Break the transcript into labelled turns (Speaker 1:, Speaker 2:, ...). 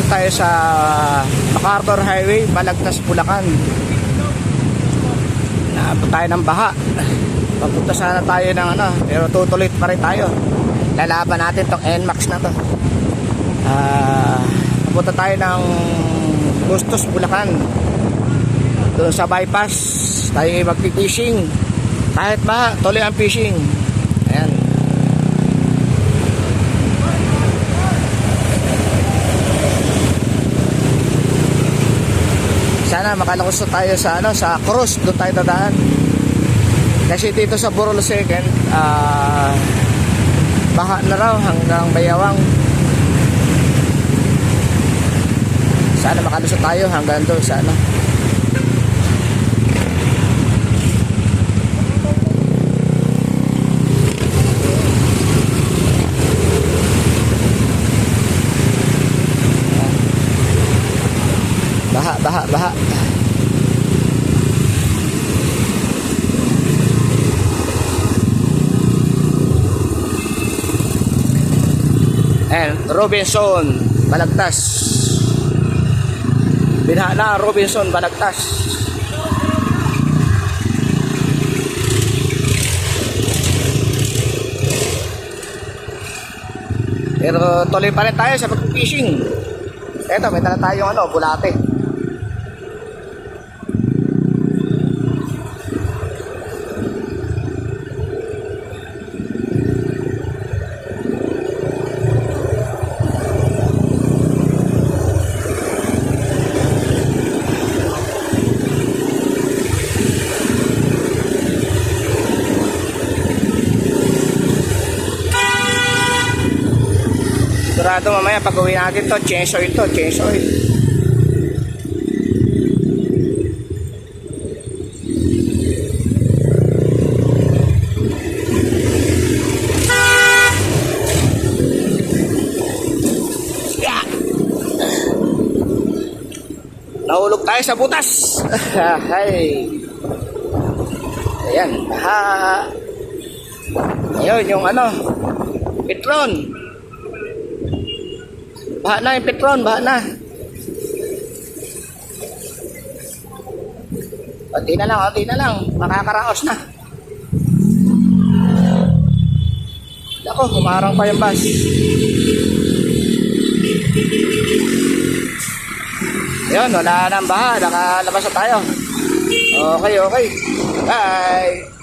Speaker 1: tayo sa MacArthur Highway, Balagtas, Bulacan. Naabot tayo ng baha. Papunta sana tayo ng ano, pero tutuloy pa rin tayo. Lalaban natin tong NMAX na to. Papunta tayo ng Bustos, Bulacan. Doon sa bypass tayo magpi-fishing. Kahit ba, tuloy ang fishing. Ayan. Sana makalakus na tayo sa ano, sa Cross, doon tayo dadaan. Kasi dito sa Burol Second, baha na raw hanggang Bayawang. Sana makalusot tayo hanggang doon sa ano. Baha. And Robinson, Balagtas. Binha na Robinson, Balagtas. Pero tuloy pa rin tayo sa pag-fishing. Eto, may tala tayong ano, bulate. Sigurado mamaya pag uwi natin to, change oil to, change oil. Yeah. Nahulog tayo sa butas. Hay. Ayan, ayun yung ano, Petron. Baha na yung Petron, baha na. Kunti na lang, makakaraos na. Ako, kumarang pa yung bus. Yun, wala nang baha, nakalabas na tayo. Okay. Bye!